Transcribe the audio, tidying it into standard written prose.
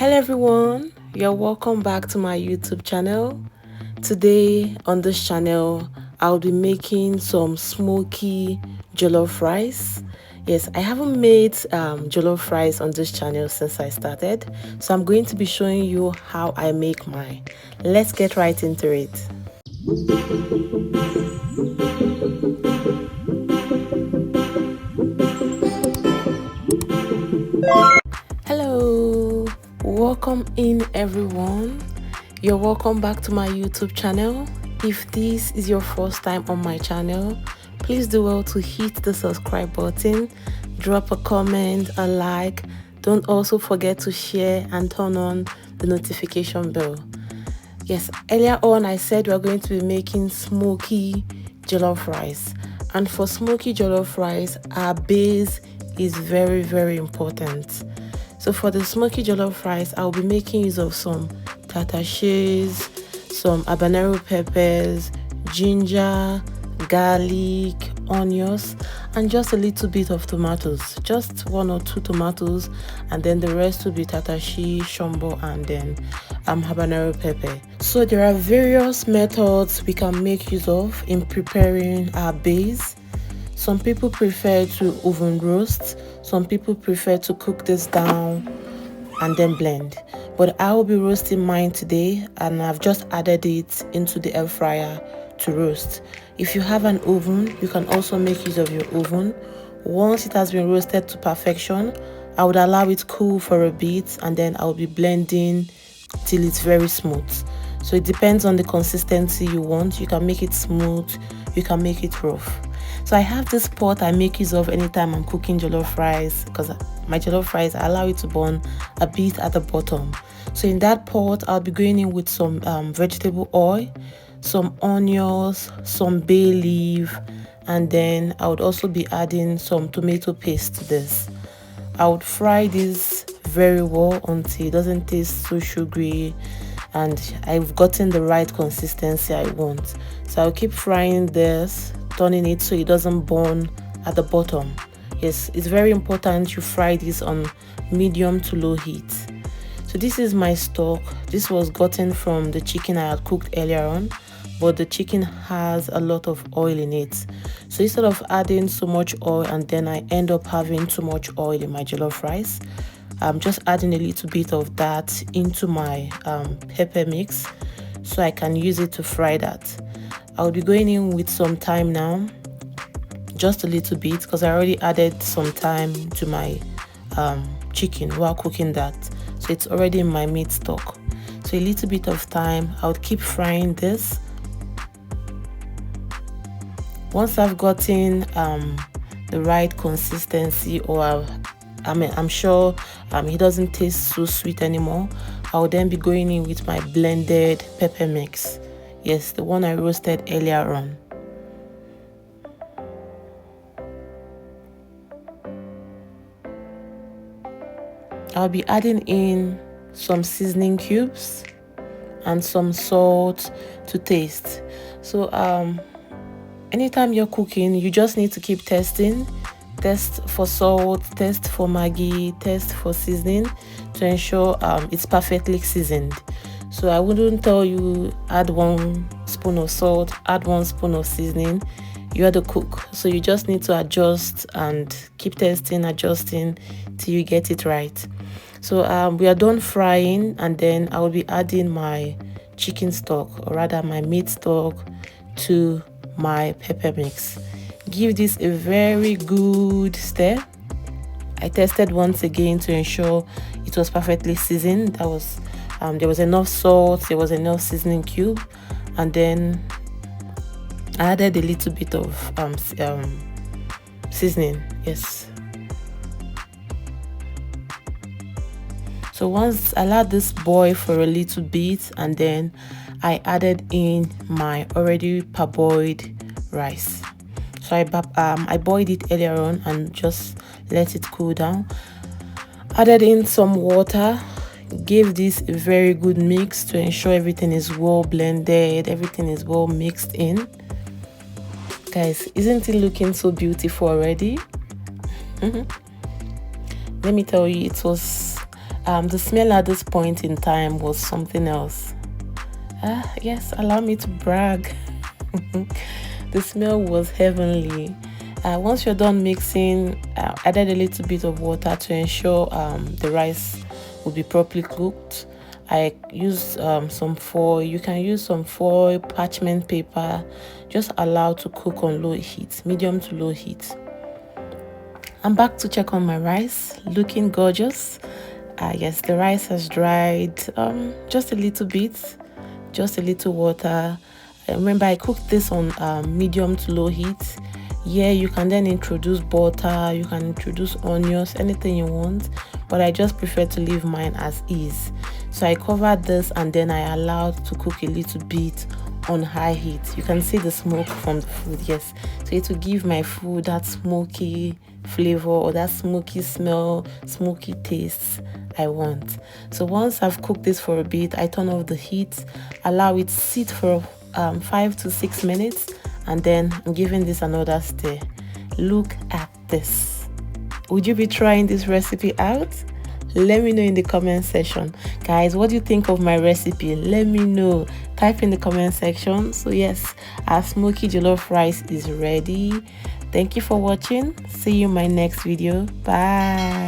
Hello everyone, you're welcome back to my YouTube channel. Today on this channel, I'll be making some smoky jollof rice. Yes, I haven't made jollof rice on this channel since I started, so I'm going to be showing you how I make mine. Let's get right into it. Hello, welcome in everyone. You're welcome back to my YouTube channel. If this is your first time on my channel, please do well to hit the subscribe button, drop a comment, a like. Don't also forget to share and turn on the notification bell. Yes, earlier on I said we're going to be making smoky jollof rice, and for smoky jollof rice our base is very important. So for the smoky jollof rice, I'll be making use of some Patrikios, some habanero peppers, ginger, garlic, onions, and just a little bit of tomatoes. Just 1 or 2 tomatoes, and then the rest will be tatashi, shombo, and then habanero pepper. So there are various methods we can make use of in preparing our base. Some people prefer to oven roast, some people prefer to cook this down and then blend. But I will be roasting mine today, and I've just added it into the air fryer to roast. If you have an oven, you can also make use of your oven. Once it has been roasted to perfection, I would allow it cool for a bit, and then I'll be blending till it's very smooth. So it depends on the consistency you want. You can make it smooth, you can make it rough. So I have this pot I make use of anytime I'm cooking jollof rice, because my jollof rice, I allow it to burn a bit at the bottom. So in that pot, I'll be going in with some vegetable oil, some onions, some bay leaf, and then I would also be adding some tomato paste to this. I would fry this very well until it doesn't taste so sugary and I've gotten the right consistency I want. So I'll keep frying this, turning it so it doesn't burn at the bottom. Yes, it's very important you fry this on medium to low heat. So this is my stock. This was gotten from the chicken I had cooked earlier on, but the chicken has a lot of oil in it. So instead of adding so much oil and then I end up having too much oil in my jollof rice, I'm just adding a little bit of that into my pepper mix so I can use it to fry that. I'll be going in with some thyme now, just a little bit, because I already added some thyme to my chicken while cooking that. So it's already in my meat stock. So a little bit of thyme. I'll keep frying this. Once I've gotten the right consistency, or I'm sure it doesn't taste so sweet anymore, I'll then be going in with my blended pepper mix. Yes, the one I roasted earlier on. I'll be adding in some seasoning cubes and some salt to taste. So anytime you're cooking, you just need to keep testing. Test for salt, test for Maggi, test for seasoning to ensure it's perfectly seasoned. So I wouldn't tell you add 1 spoon of salt, add 1 spoon of seasoning. You are the cook, so you just need to adjust and keep testing, adjusting till you get it right. So we are done frying, and then I will be adding my chicken stock, or rather my meat stock, to my pepper mix. Give this a very good stir. I tested once again to ensure it was perfectly seasoned. That was there was enough salt, there was enough seasoning cube, and then I added a little bit of seasoning. Yes. So once I let this boil for a little bit, and then I added in my already parboiled rice. So I boiled it earlier on and just let it cool down. Added in some water, gave this a very good mix to ensure everything is well blended, everything is well mixed in. Guys, isn't it looking so beautiful already? Let me tell you, it was The smell at this point in time was something else. Yes, allow me to brag. The smell was heavenly. Once you're done mixing, added a little bit of water to ensure the rice will be properly cooked. I used some foil. You can use some foil, parchment paper. Just allow to cook on low heat, medium to low heat. I'm back to check on my rice, looking gorgeous. Yes, the rice has dried just a little bit, just a little water. Remember, I cooked this on medium to low heat. Yeah, you can then introduce butter, you can introduce onions, anything you want, but I just prefer to leave mine as is. So I covered this and then I allowed to cook a little bit on high heat. You can see the smoke from the food. Yes, so it will give my food that smoky flavor or that smoky smell, smoky taste I want. So once I've cooked this for a bit, I turn off the heat, allow it sit for 5 to 6 minutes, and then I'm giving this another stir. Look at this. Would you be trying this recipe out? Let me know in the comment section. Guys, what do you think of my recipe? Let me know. Type in the comment section. So yes, our smoky jollof rice is ready. Thank you for watching. See you in my next video. Bye.